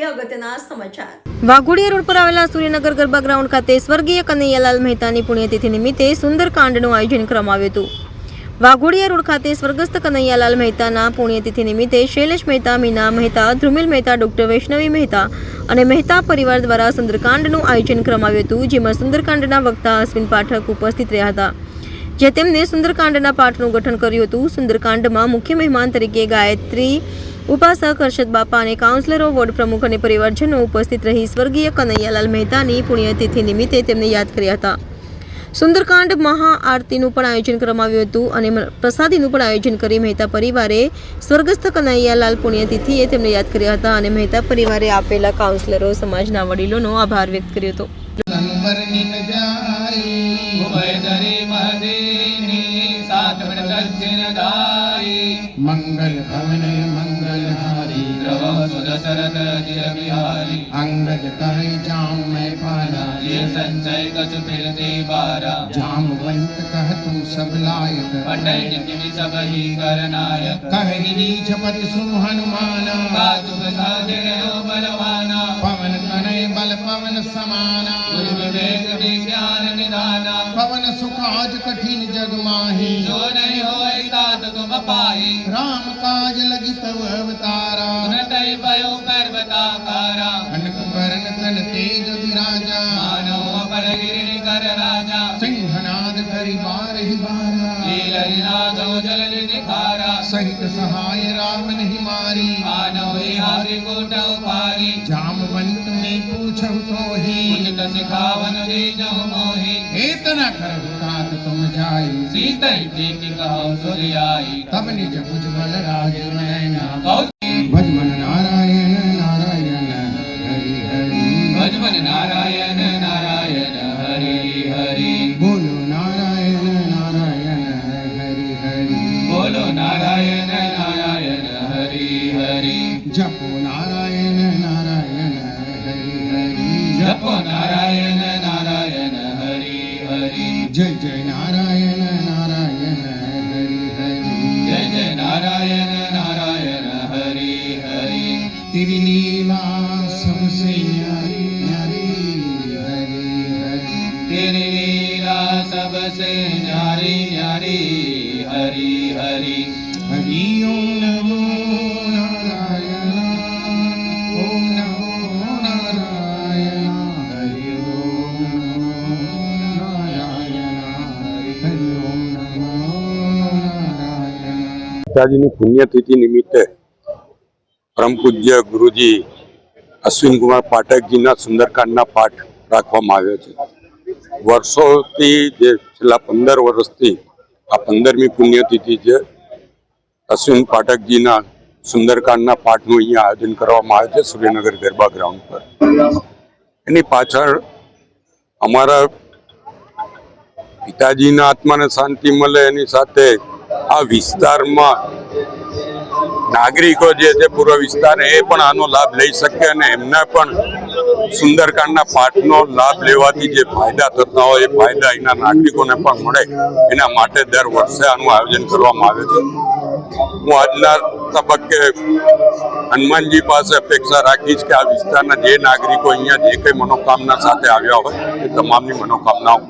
અગત્યના સમાચાર। વાઘોડિયા રોડ પર આવેલા સૂર્યનગર ગરબા ગ્રાઉન્ડ ખાતે સ્વર્ગીય કનૈયાલાલ મહેતાની પુણ્યતિથિ નિમિત્તે સુંદરકાંડનું આયોજન કરવામાં આવ્યું હતું। વાઘોડિયા રોડ ખાતે સ્વર્ગસ્થ કનૈયાલાલ મહેતાના પુણ્યતિથિ નિમિત્તે શૈલેષ મહેતા, મીના મહેતા, ધ્રુમિલ મહેતા, ડોક્ટર વૈષ્ણવી મહેતા અને મહેતા પરિવાર દ્વારા સુંદરકાંડનું આયોજન કરવામાં આવ્યું હતું, જેમાં સુંદરકાંડના વક્તા અશ્વિન પાઠક ઉપસ્થિત રહ્યા હતા, જે તેમને સુંદરકાંડના પાઠનું ગઠન કર્યું હતું। સુંદરકાંડમાં મુખ્ય મહેમાન તરીકે ગાયત્રી ઉપાસક, હર્ષદ બાપા અને કાઉન્સિલરો, વોર્ડ પ્રમુખ અને પરિવારજનો ઉપસ્થિત રહી સ્વર્ગીય કનૈયાલાલ મહેતાની પુણ્યતિથિ નિમિત્તે તેમને યાદ કર્યા હતા। સુંદરકાંડ મહાઆરતીનું પણ આયોજન કરવામાં આવ્યું હતું અને પ્રસાદીનું પણ આયોજન કરી મહેતા પરિવારે સ્વર્ગસ્થ કનૈયાલાલ પુણ્યતિથિએ તેમને યાદ કર્યા હતા અને મહેતા પરિવારે આપેલા કાઉન્સિલરો, સમાજના વડીલોનો આભાર વ્યક્ત કર્યો હતો। मंगल भवने मंगल हारी सुदशरथ चिर बिहारी अंगद कहे जाम मैं पाला ये संचय कछ फिरते बारा जामवंत कह तू सब लायक पटय निकि सब ही करनायक कहि नीच पति सु हनुमाना बाजुग साधिरो बलवाना पवन तनय बल पवन समाना विवेक विज्ञान निधाना पवन सुख आज कठिन जग माही जो नहीं होय तात तुम पाई राम काज लगी तव अवतारा नतई भयो पर्वताकारा अनक बरन तन तेज विराजा मानव पर गिरिनि कर राजा सिंहनाद करि बारहि बारा लीलहि नादो जल निखारा सहित सहाय रावण ही मारी मानव हारि कोट उपारी जामवंत में पूछहु तो ही उचित सिखावन दीजहु मोहि एतना करहु तात तुम जाई सीतई देखि कहो सुरियाई तब निज भुज बल राज नैना भजमन नारायण नारायण हरि हरि भजमन नारायण नारायण हरि हरि बोलो नारायण नारायण हरि हरि बोलो नारायण नारायण हरि हरि जपो नारायण नारायण हरि हरि जपो नारायण नारायण हरि हरि जय जय नारायण नारायण हरि हरि जय जय नारायण नारायण हरि हरि तेरी लीला सबसे न्यारी न्यारी हरि हरि तेरी लीला सबसे न्यारी न्यारी हरि हरि हरि ओम नमो नारायण ओम नमो नारायण हरि ओम नमो नारायण हरि ओम नमो नारायण। पिताजीની પુણ્યતિથિ નિમિત્તે પરમ પૂજ્ય ગુરુજી અશ્વિન કુમાર પાઠકજીના સુંદરકાંડના પાઠ રાખવામાં આવ્યો છે। વર્ષોથી જે છેલ્લા 15 વર્ષથી આ 15મી પુણ્યતિથિ છે। અશ્વિન પાઠકજીના સુંદરકાંડના પાઠનું અહીંયા આયોજન કરવામાં આવે છે સૂર્યનગર ગરબા ગ્રાઉન્ડ પર। એની પાછળ અમારા પિતાજીના આત્માને શાંતિ મળે એની સાથે આ વિસ્તારમાં નાગરિકો જે છે પૂર્વ વિસ્તાર એ પણ આનો લાભ લઈ શકે અને એમને પણ સુંદરકાંડના પાઠનો લાભ લેવાથી જે ફાયદા થતા હોય એ ફાયદા અહીંના નાગરિકોને પણ મળે એના માટે દર વર્ષે આનું આયોજન કરવામાં આવે છે। હું આજના તબક્કે હનુમાનજી પાસે અપેક્ષા રાખીશ કે આ વિસ્તારના જે નાગરિકો અહીંયા જે કંઈ મનોકામના સાથે આવ્યા હોય એ તમામની મનોકામનાઓ